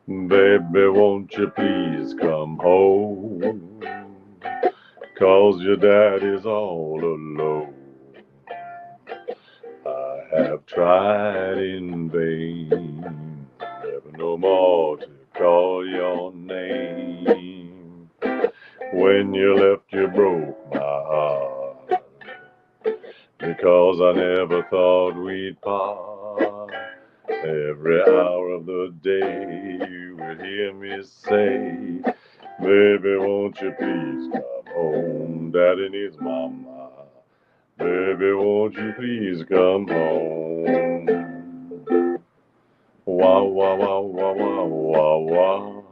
Baby, won't you please come home? 'Cause your daddy's all alone. I have tried in vain, never no more to call your name. When you left, you broke my heart, because I never thought we'd part. Every hour of the day you would hear me say, baby, won't you please come home? Daddy needs mama. Baby, won't you please come home? Wow, wow, wow, wow, wow, wow, wow.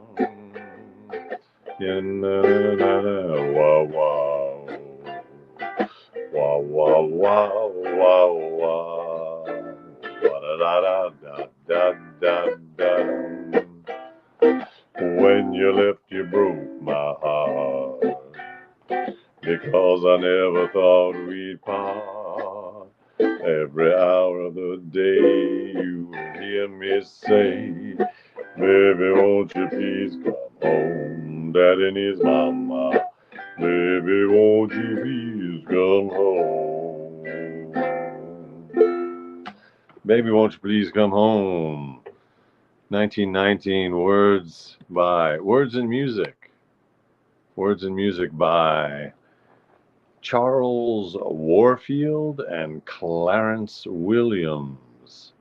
Yeah, na, na, na, na, wow, wow. Wow, wow, wow, wow, wow. Wa da da da da da da da. When you left, you broke my heart, because I never thought we'd part. Every hour of the day you would hear me say, baby, won't you please come home? Daddy needs mama. Baby, won't you please come home? Baby, won't you please come home? 1919, Words and Music. Words and Music by Charles Warfield and Clarence Williams.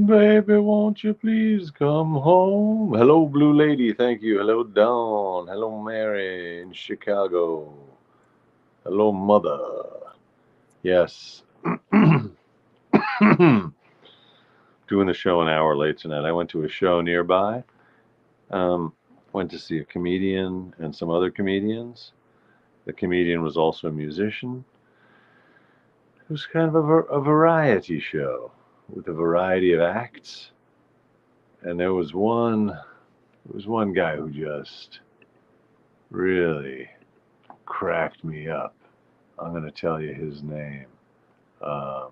Baby, won't you please come home? Hello, Blue Lady. Thank you. Hello, Dawn. Hello, Mary in Chicago. Hello, Mother. Yes. Doing the show an hour late tonight. I went to a show nearby. Um, Went to see a comedian and some other comedians. The comedian was also a musician. It was kind of a variety show with a variety of acts. And there was one guy who just really cracked me up. I'm going to tell you his name. Um,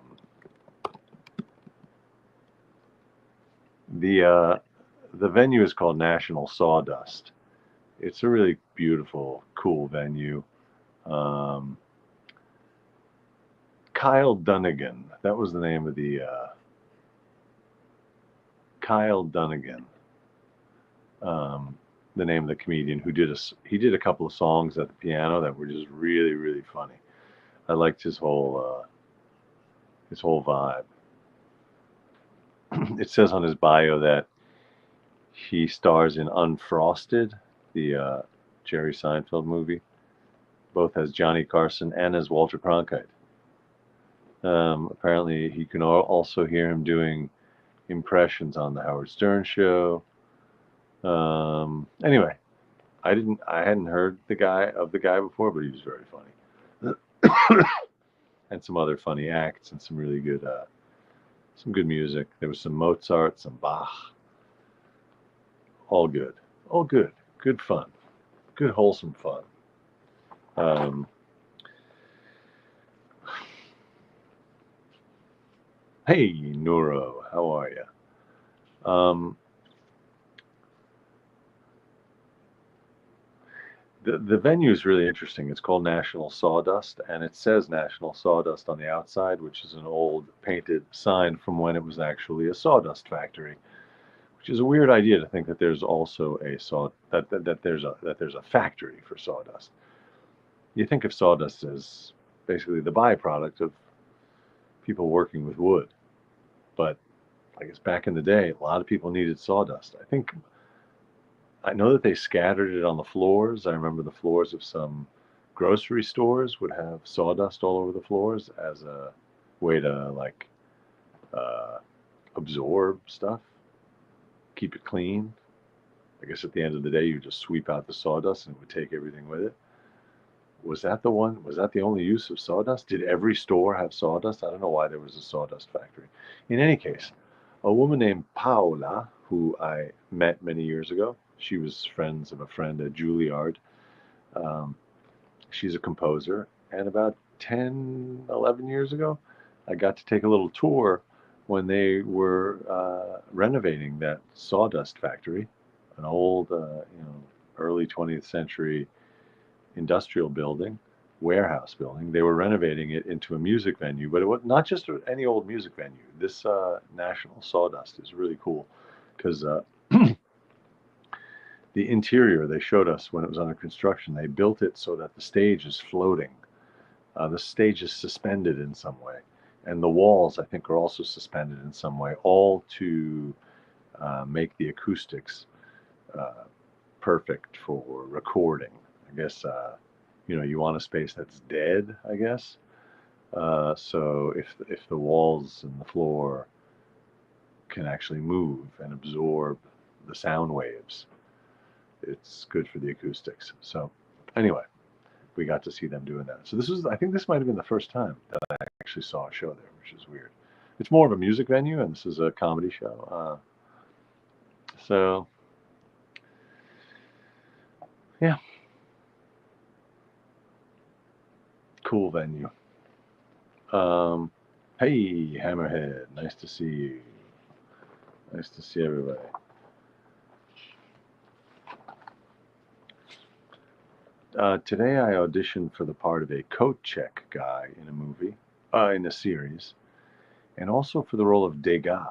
the the venue is called National Sawdust. It's a really beautiful, cool venue. Um, Kyle Dunnigan. That was the name of the Kyle Dunnigan. Um, the name of the comedian who did a couple of songs at the piano that were just really really funny. I liked his whole vibe. It says on his bio that he stars in Unfrosted, the Jerry Seinfeld movie, both as Johnny Carson and as Walter Cronkite. Apparently, he can also hear him doing impressions on the Howard Stern show. Anyway, I hadn't heard the guy before, but he was very funny, and some other funny acts and some good music. There was some Mozart, some Bach, all good, all good, good fun, good wholesome fun. Um, hey, Nuro, how are you? The venue is really interesting. It's called National Sawdust, and it says National Sawdust on the outside, which is an old painted sign from when it was actually a sawdust factory. Which is a weird idea to think that there's also a saw that there's a factory for sawdust. You think of sawdust as basically the byproduct of people working with wood, but I guess back in the day, a lot of people needed sawdust. I know that they scattered it on the floors. I remember the floors of some grocery stores would have sawdust all over the floors as a way to like uh, absorb stuff, keep it clean. I guess at the end of the day, you just sweep out the sawdust and it would take everything with it. Was that the one? Was that the only use of sawdust? Did every store have sawdust? I don't know why there was a sawdust factory. In any case, a woman named Paola, who I met many years ago, she was friends of a friend at Juilliard. Um, she's a composer. And about 10, 11 years ago, I got to take a little tour when they were renovating that sawdust factory, an old, early 20th century industrial building, warehouse building. They were renovating it into a music venue, but it was not just any old music venue. This National Sawdust is really cool because the interior they showed us when it was under construction, they built it so that the stage is floating. The stage is suspended in some way, and the walls, I think, are also suspended in some way, all to make the acoustics uh, perfect for recording. I guess you want a space that's dead, I guess. So if the walls and the floor can actually move and absorb the sound waves, it's good for the acoustics. So anyway, we got to see them doing that. So I think this might have been the first time that I actually saw a show there, which is weird. It's more of a music venue, and this is a comedy show. So yeah, cool venue. Hey, Hammerhead, nice to see you. Nice to see everybody. Today I auditioned for the part of a coat check guy in a movie, in a series, and also for the role of Degas,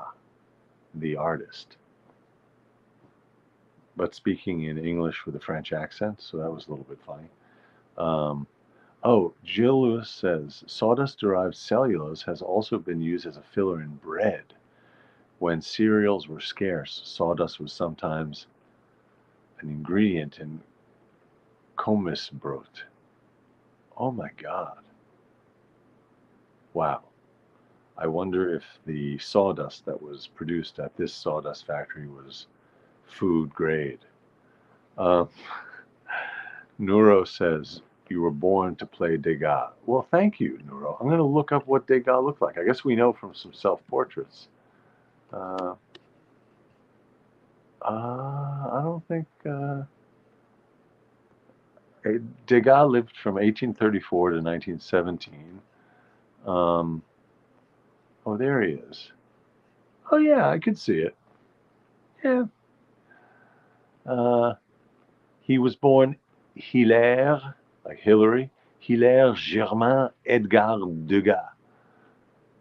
the artist, but speaking in English with a French accent, so that was a little bit funny. Um, Jill Lewis says sawdust-derived cellulose has also been used as a filler in bread. When cereals were scarce, sawdust was sometimes an ingredient in Kommissbrot. Oh my God. Wow. I wonder if the sawdust that was produced at this sawdust factory was food grade. Uh, Nuro says, you were born to play Degas. Well, thank you, Nuro. I'm going to look up what Degas looked like. I guess we know from some self-portraits. Uh, I don't think... Degas lived from 1834 to 1917. Oh, there he is. Oh, yeah, I could see it. Yeah. Uh, he was born Hilaire, like Hillary, Hilaire Germain Edgar Degas,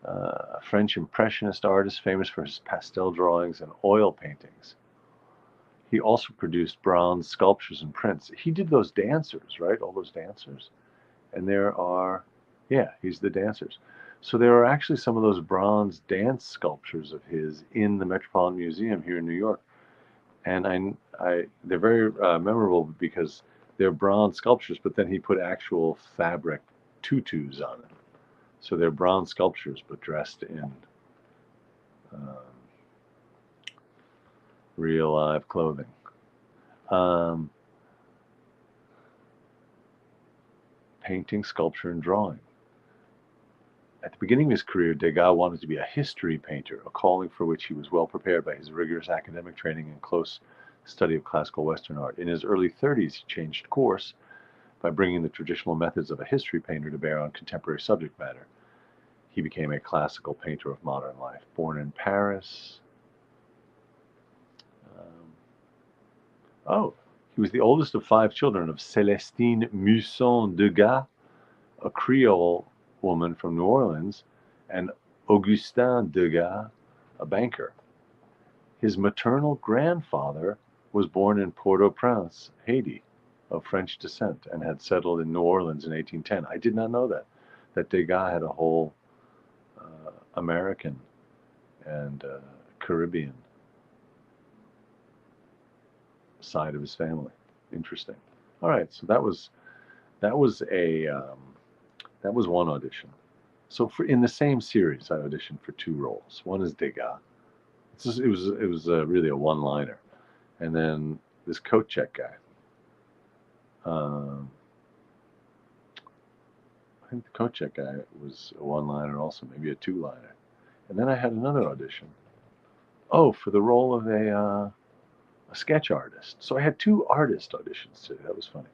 a French impressionist artist famous for his pastel drawings and oil paintings. He also produced bronze sculptures and prints. He did those dancers, right? All those dancers. And yeah, he's the dancers. So there are actually some of those bronze dance sculptures of his in the Metropolitan Museum here in New York. And they're very memorable because they're bronze sculptures, but then he put actual fabric tutus on them. So they're bronze sculptures, but dressed in um, real live clothing. Um, Painting, sculpture, and drawing. At the beginning of his career, Degas wanted to be a history painter, a calling for which he was well prepared by his rigorous academic training and close study of classical Western art. In his early 30s, he changed course by bringing the traditional methods of a history painter to bear on contemporary subject matter. He became a classical painter of modern life. Born in Paris. Um, he was the oldest of 5 children of Célestine Musson Degas, a Creole woman from New Orleans, and Augustin Degas, a banker. His maternal grandfather was born in Port-au-Prince, Haiti, of French descent, and had settled in New Orleans in 1810. I did not know that Degas had a whole American and Caribbean side of his family. Interesting. All right, so that was one audition. So in the same series, I auditioned for 2 roles. One is Degas. It was really a one-liner, and then this coat check guy. Um, I think the coat check guy was a one-liner, also maybe a 2-liner, and then I had another audition. Oh, for the role of a sketch artist. So I had 2 artist auditions today. That was funny.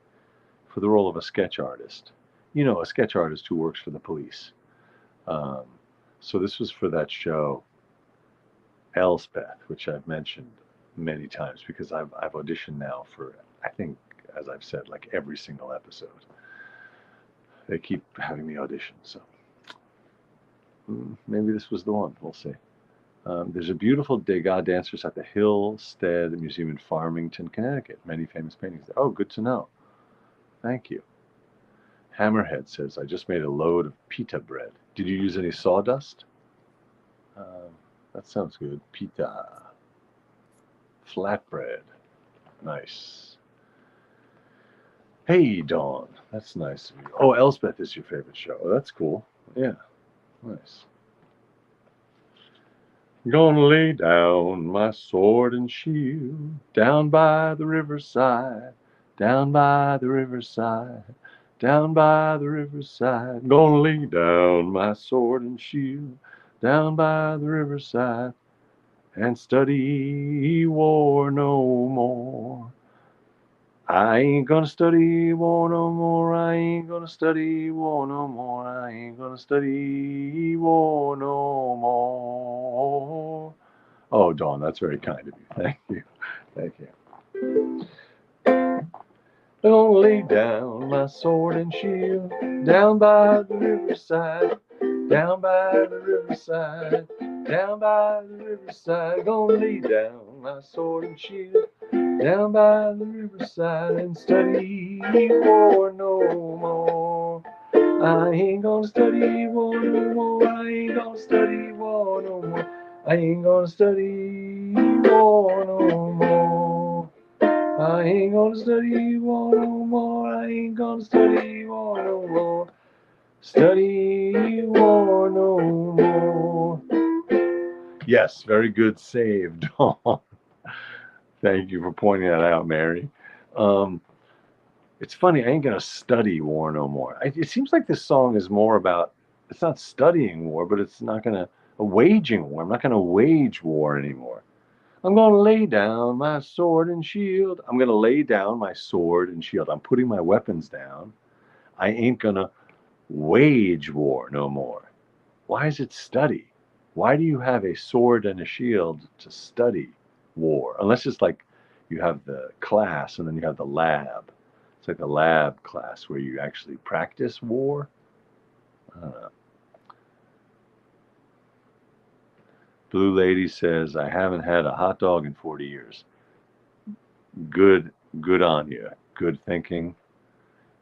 For the role of a sketch artist. You know, a sketch artist who works for the police. Um, so this was for that show. Elspeth, which I've mentioned many times because I've auditioned now for, I think, as I've said, like every single episode. They keep having me audition, so maybe this was the one. We'll see. There's a beautiful Degas dancers at the Hillstead Museum in Farmington, Connecticut. Many famous paintings. Oh, good to know. Thank you. Hammerhead says, I just made a load of pita bread. Did you use any sawdust? That sounds good. Pita. Flatbread. Nice. Hey, Dawn. That's nice of you. Oh, Elspeth is your favorite show. Oh, that's cool. Yeah. Nice. Gonna lay down my sword and shield down by the riverside, down by the riverside, down by the riverside. Gonna lay down my sword and shield down by the riverside and study war no more. I ain't gonna study war no more. I ain't gonna study war no more. I ain't gonna study war no more. Oh, Dawn, that's very kind of you. Thank you. Thank you. Gonna lay down my sword and shield down by the riverside, down by the riverside, down by the riverside. Gonna lay down my sword and shield down by the riverside and study war no more. I ain't gonna study war no more. I ain't gonna study war no more. I ain't gonna study war no more. I ain't gonna study war no more. I ain't gonna study war no more. Study war no more. Yes, very good save, Dawn. Thank you for pointing that out, Mary. It's funny, I ain't gonna study war no more. It seems like this song is more about, it's not studying war, but it's not gonna, waging war. I'm not gonna wage war anymore. I'm gonna lay down my sword and shield. I'm gonna lay down my sword and shield. I'm putting my weapons down. I ain't gonna wage war no more. Why is it study? Why do you have a sword and a shield to study war? Unless it's like you have the class and then you have the lab. It's like the lab class where you actually practice war. I don't know. Blue Lady says, I haven't had a hot dog in 40 years. Good on you. Good thinking.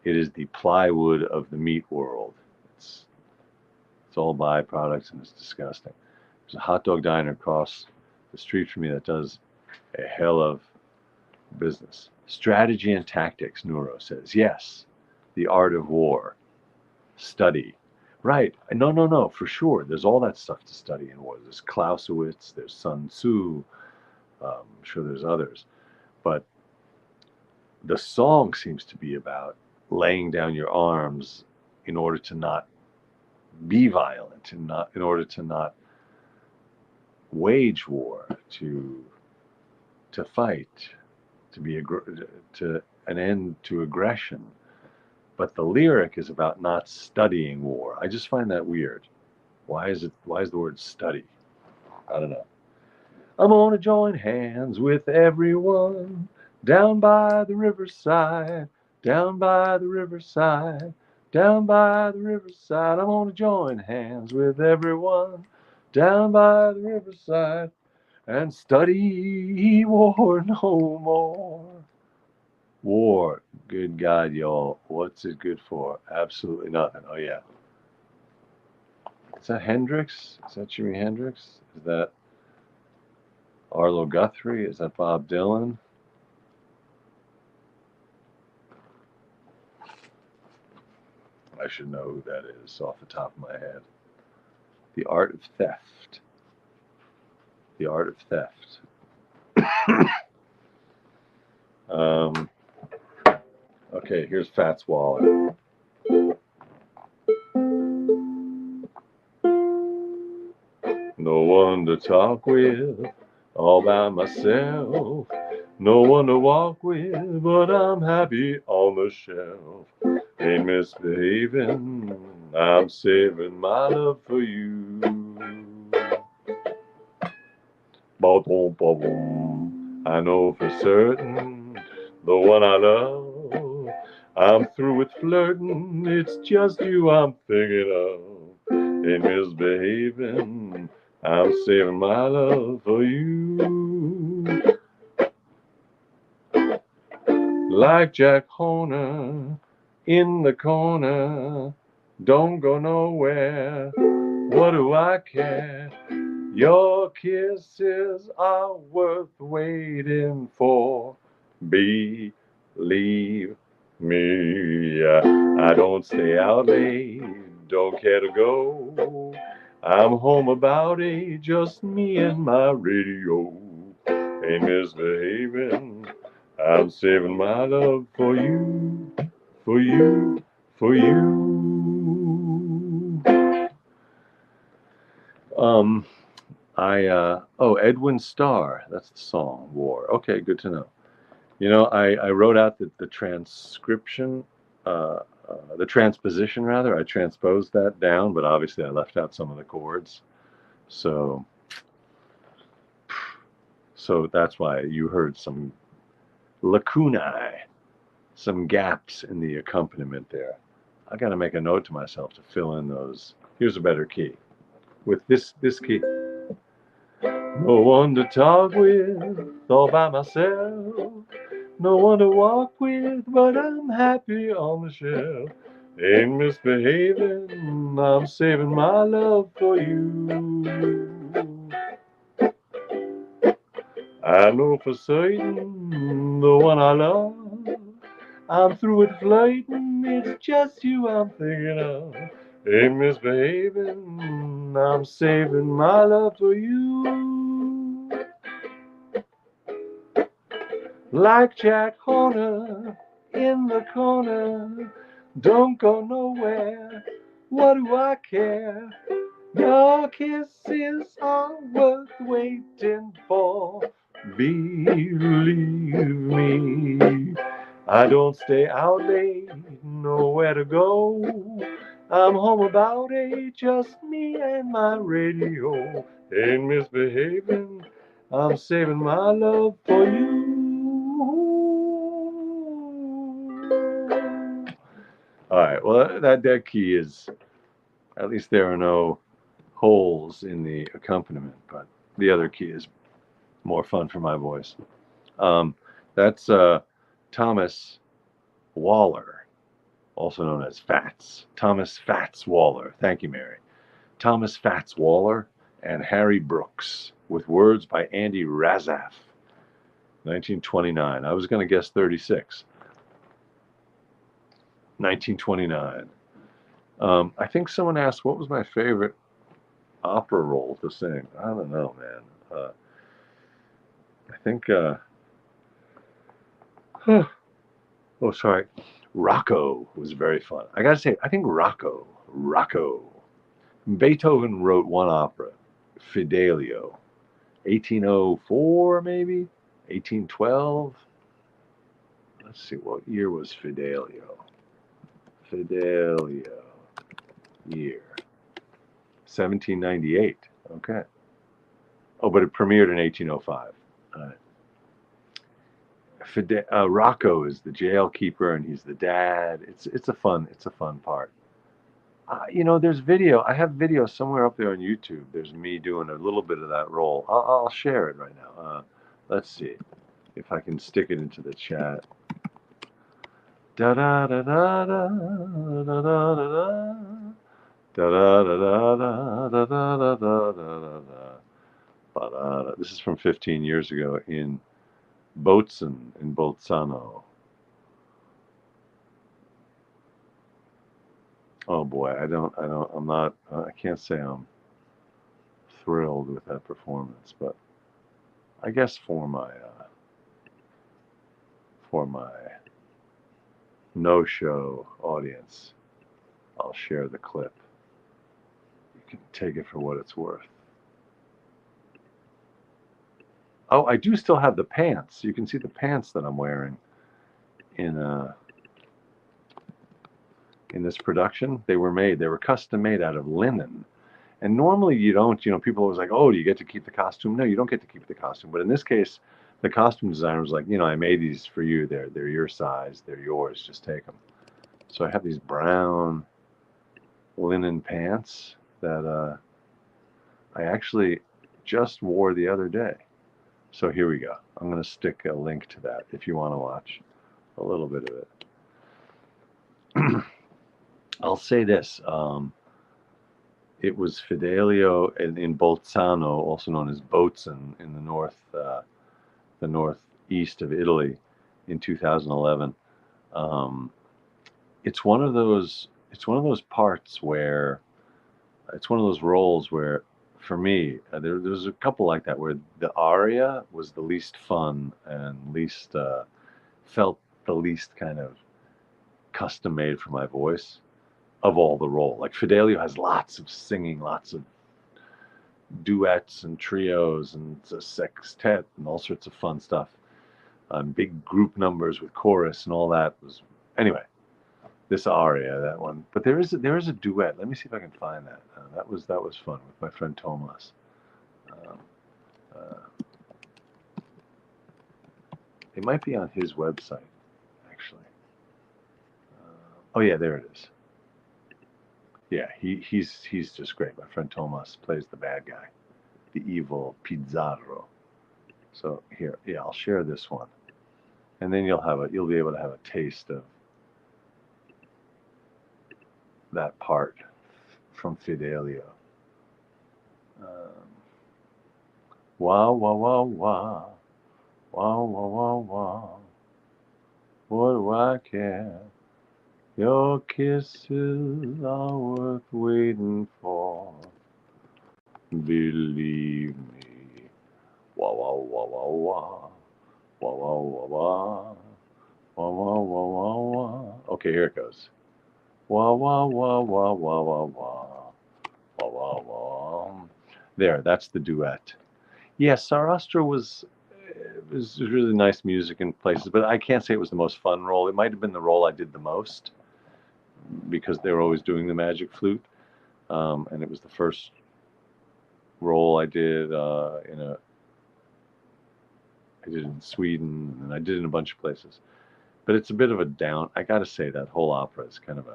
It is the plywood of the meat world. It's all byproducts and it's disgusting. There's a hot dog diner across the street from me that does a hell of business. Strategy and tactics, Neuro says. Yes, the art of war. Study. Right. No, for sure. There's all that stuff to study in war. There's Clausewitz, there's Sun Tzu. I'm sure there's others. But the song seems to be about laying down your arms in order to not be violent, and not in order to not wage war, to fight, to be to an end to aggression. But the lyric is about not studying war. I just find that weird. Why is the word study? I don't know. I'm gonna join hands with everyone down by the riverside, down by the riverside, down by the riverside. I'm gonna join hands with everyone down by the riverside and study war no more. War, good God, y'all. What's it good for? Absolutely nothing. Oh, yeah. Is that Hendrix? Is that Jimi Hendrix? Is that Arlo Guthrie? Is that Bob Dylan? I should know who that is off the top of my head. The Art of Theft. The Art of Theft. Okay, here's Fats Waller. No one to talk with, all by myself. No one to walk with, but I'm happy on the shelf. Ain't misbehaving, I'm saving my love for you. Ba-boom, ba-boom. I know for certain the one I love. I'm through with flirting. It's just you I'm thinking of. Ain't misbehaving. I'm saving my love for you. Like Jack Horner in the corner. Don't go nowhere. What do I care? Your kisses are worth waiting for. Believe me, I don't stay out late, don't care to go. I'm home about 8, just me and my radio. Ain't misbehaving, I'm saving my love for you, for you, for you. Um, Edwin Starr, that's the song, War. Okay, good to know. You know, I wrote out the transcription, the transposition rather. I transposed that down, but obviously I left out some of the chords. So, so that's why you heard some lacunae, some gaps in the accompaniment there. I got to make a note to myself to fill in those. Here's a better key. With this key. No one to talk with, all by myself. No one to walk with, but I'm happy on the shelf. Ain't misbehaving, I'm saving my love for you. I know for certain the one I love. I'm through with flirting, it's just you I'm thinking of. Ain't misbehaving, I'm saving my love for you. Like Jack Horner in the corner, don't go nowhere. What do I care? Your kisses are worth waiting for. Believe me, I don't stay out late, nowhere to go. I'm home about 8, just me and my radio. Ain't misbehaving, I'm saving my love for you. All right, well, that key is, at least there are no holes in the accompaniment, but the other key is more fun for my voice. That's Thomas Waller, also known as Fats. Thomas Fats Waller. Thank you, Mary. Thomas Fats Waller and Harry Brooks, with words by Andy Razaf, 1929. I was going to guess 36. 1929. I think someone asked what was my favorite opera role to sing. I don't know, man. I think, oh, sorry. Rocco was very fun. I gotta say, I think Rocco. Beethoven wrote one opera, Fidelio, 1804 maybe, 1812. Let's see, what year was Fidelio? Fidelio year, 1798. Okay. Oh, but it premiered in 1805. Rocco is the jail keeper, and he's the dad. It's a fun part. You know, there's video. I have video somewhere up there on YouTube. There's me doing a little bit of that role. I'll share it right now. Let's see if I can stick it into the chat. Da da da da da da da da da da da da da da da da da. This is from 15 years ago in Bozen in Bolzano. Oh boy, I can't say I'm thrilled with that performance, but I guess for my no-show audience, I'll share the clip. You can take it for what it's worth. Oh, I do still have the pants. You can see the pants that I'm wearing in this production. They were custom made out of linen, And normally you don't, people are always like, oh, do you get to keep the costume? No, you don't get to keep the costume. But in this case, the costume designer was like, I made these for you. They're your size. They're yours. Just take them. So I have these brown linen pants that I actually just wore the other day. So here we go. I'm going to stick a link to that if you want to watch a little bit of it. I'll say this. It was Fidelio in Bolzano, also known as Bozen, in the northeast of Italy, in 2011. Um, it's one of those. It's one of those parts where it's one of those roles where, for me, there's a couple like that where the aria was the least fun and least felt the least kind of custom made for my voice of all the role. Like Fidelio has lots of singing, lots of duets and trios and a sextet and all sorts of fun stuff. Big group numbers with chorus and all that was anyway. This aria, that one, but there is a duet. Let me see if I can find that. That was fun with my friend Tomas. Um, uh, it might be on his website, actually. Oh yeah, there it is. Yeah, he's just great. My friend Tomas plays the bad guy, the evil Pizarro. So here, yeah, I'll share this one, and then you'll be able to have a taste of that part from Fidelio. Um, wow, wow, wow, wow, wow, wow, wow, wow. What do I care? Your kisses are worth waiting for. Believe me. Wow, wow, wow, wow, wow. Wow, wow, wow, wow. Wow, wow, wow, wow, wow. Okay, here it goes. Wow, wow, wow, wow, wow, wow, wow. Wow, wow, wow. There, that's the duet. Yeah, Sarastro was really nice music in places, but I can't say it was the most fun role. It might have been the role I did the most because they were always doing the magic flute, and it was the first role I did I did in Sweden, and I did in a bunch of places. But it's a bit of a down. I got to say that whole opera is kind of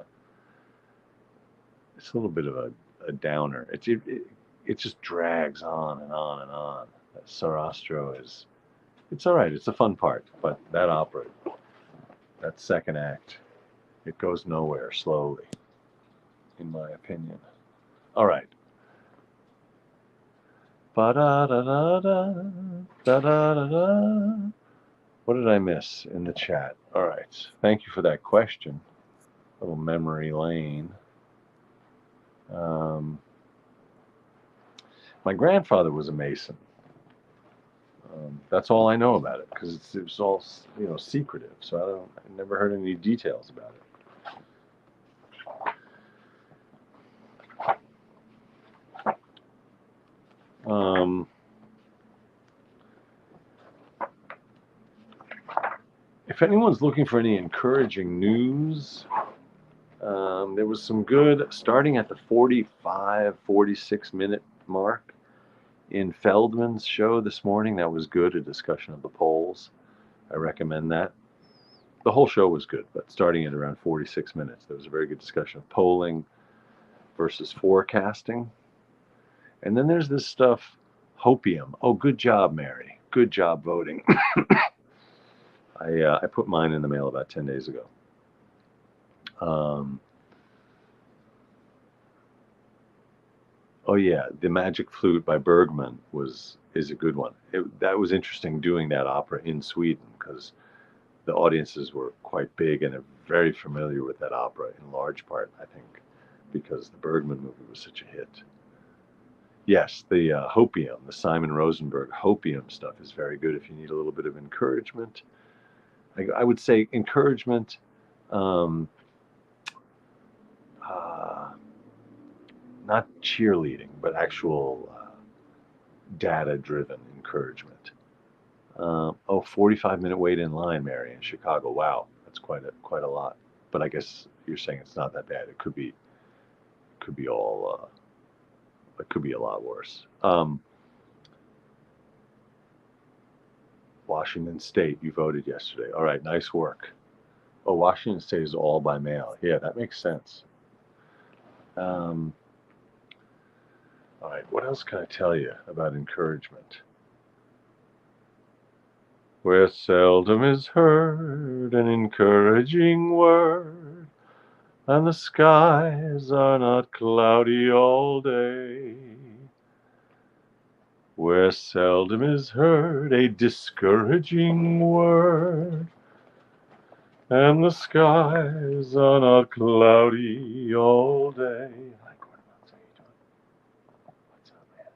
it's a little bit of a downer. It just drags on and on and on. Sarastro it's all right. It's a fun part, but that opera, that second act, it goes nowhere slowly, in my opinion. All right. Ba da da da da da da da da. What did I miss in the chat? All right. Thank you for that question. A little memory lane. Um, my grandfather was a mason. That's all I know about it because it was all secretive. So I never heard any details about it. If anyone's looking for any encouraging news, there was some good starting at the 45, 46-minute mark in Feldman's show this morning. That was good, a discussion of the polls. I recommend that. The whole show was good, but starting at around 46 minutes, there was a very good discussion of polling versus forecasting. And then there's this stuff, hopium. Oh, good job, Mary. Good job voting. I put mine in the mail about 10 days ago. Oh yeah, the Magic Flute by Bergman is a good one. That was interesting doing that opera in Sweden because the audiences were quite big and are very familiar with that opera in large part, I think, because the Bergman movie was such a hit. Yes, the hopium, the Simon Rosenberg hopium stuff is very good if you need a little bit of encouragement. I would say encouragement, um, uh, not cheerleading, but actual data-driven encouragement. 45-minute wait in line, Mary, in Chicago. Wow, that's quite a lot. But I guess you're saying it's not that bad. It could be all it could be a lot worse. Washington State, you voted yesterday. All right, nice work. Oh, Washington State is all by mail. Yeah, that makes sense. All right, what else can I tell you about encouragement? Where seldom is heard an encouraging word, and the skies are not cloudy all day. Where seldom is heard a discouraging word, and the skies are not cloudy all day. What's up, man?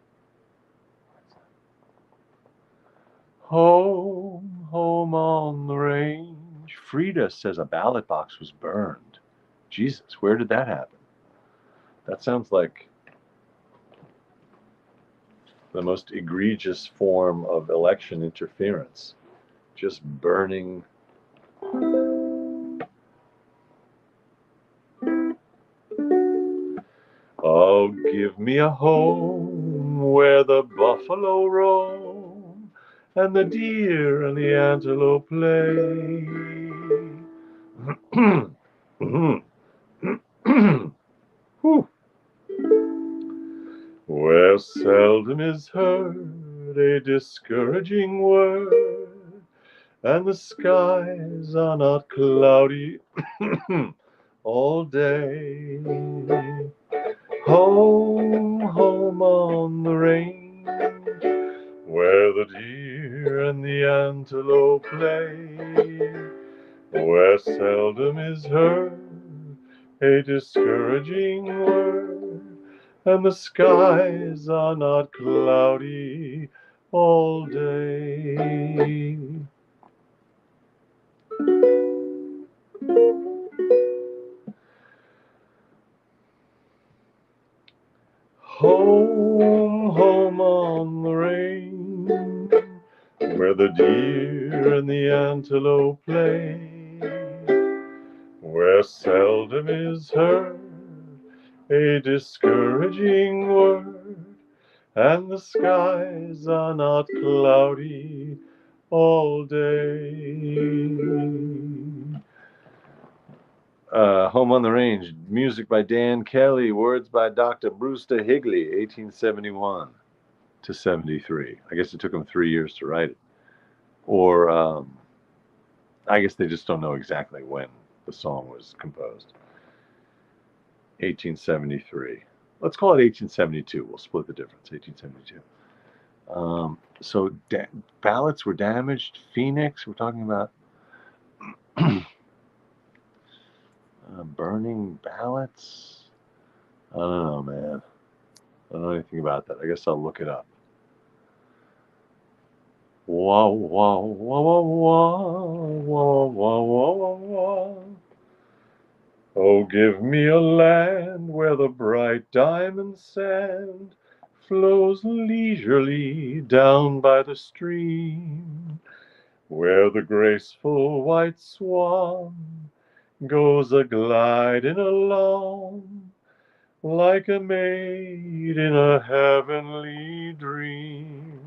Home, home on the range. Frida says a ballot box was burned. Jesus, where did that happen? That sounds like the most egregious form of election interference. Just burning. Oh, give me a home where the buffalo roam and the deer and the antelope play. Where seldom is heard a discouraging word, and the skies are not cloudy all day. Home, home on the range, where the deer and the antelope play, where seldom is heard a discouraging word, and the skies are not cloudy all day. Home, home on the range, where the deer and the antelope play, where seldom is heard a discouraging word, and the skies are not cloudy all day. Home on the Range, music by Dan Kelly, words by Dr. Brewster Higley, 1871 to 73. I guess it took him 3 years to write it. Or I guess they just don't know exactly when the song was composed. 1873. Let's call it 1872. We'll split the difference. 1872. So ballots were damaged. Phoenix, we're talking about burning ballots. I don't know, man. I don't know anything about that. I guess I'll look it up. Wah, wah, wah, wah, wah, wah, wah, wah, wah, wah. Oh, give me a land where the bright diamond sand flows leisurely down by the stream, where the graceful white swan goes a-gliding along like a maid in a heavenly dream.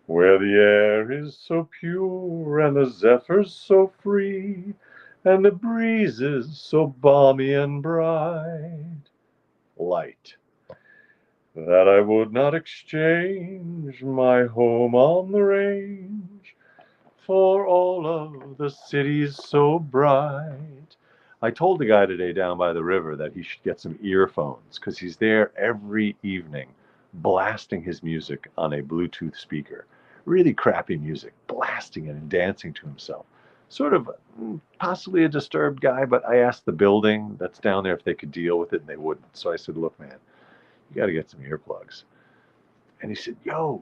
Where the air is so pure and the zephyrs so free and the breezes so balmy and bright, light, that I would not exchange my home on the range for all of the cities so bright. I told the guy today down by the river that he should get some earphones because he's there every evening blasting his music on a Bluetooth speaker. Really crappy music, blasting it and dancing to himself. Sort of possibly a disturbed guy, but I asked the building that's down there if they could deal with it, and they wouldn't. So I said, look, man, you got to get some earplugs. And he said, yo,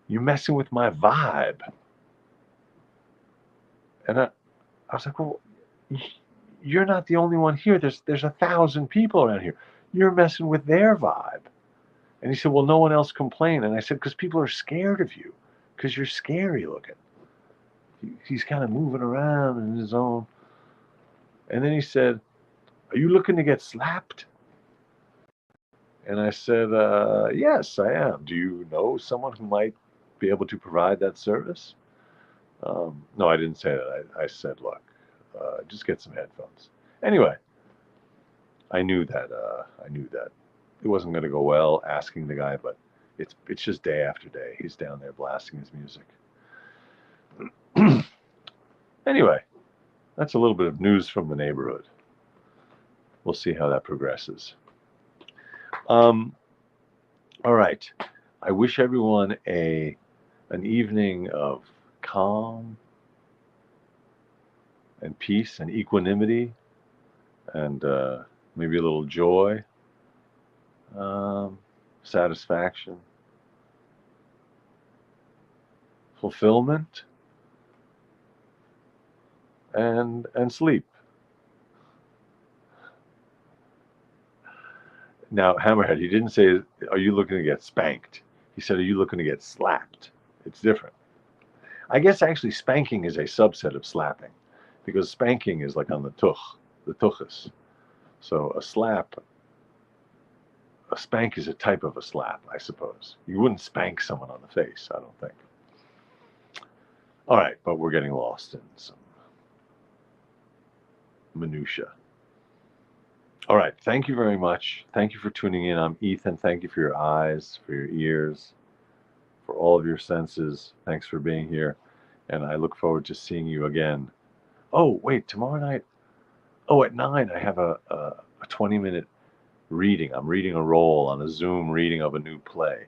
you're messing with my vibe. And I was like, well, you're not the only one here. There's 1,000 people around here. You're messing with their vibe. And he said, well, no one else complained. And I said, because people are scared of you, because you're scary looking. He's kind of moving around in his own. And then he said, Are you looking to get slapped? And I said, yes, I am. Do you know someone who might be able to provide that service? No, I didn't say that. I said, look, just get some headphones. Anyway, I knew that it wasn't going to go well asking the guy, but it's just day after day. He's down there blasting his music. Anyway, that's a little bit of news from the neighborhood. We'll see how that progresses. All right. I wish everyone an evening of calm and peace and equanimity and maybe a little joy, satisfaction, fulfillment, and sleep. Now, Hammerhead, he didn't say, "Are you looking to get spanked?" He said, "Are you looking to get slapped?" It's different. I guess actually spanking is a subset of slapping, because spanking is like on the tuchus. So a spank is a type of a slap, I suppose. You wouldn't spank someone on the face, I don't think. All right, but we're getting lost in some minutia. All right, thank you very much. Thank you for tuning in. I'm Ethan. Thank you for your eyes, for your ears, for all of your senses. Thanks for being here. And I look forward to seeing you again. Oh, wait, tomorrow night. Oh, at 9, I have a 20-minute reading. I'm reading a role on a Zoom reading of a new play.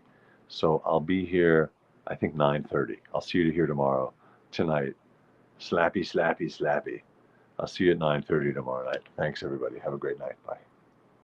So I'll be here, I think 9:30. I'll see you here tomorrow, tonight. Slappy, slappy, slappy. I'll see you at 9:30 tomorrow night. Thanks, everybody. Have a great night. Bye.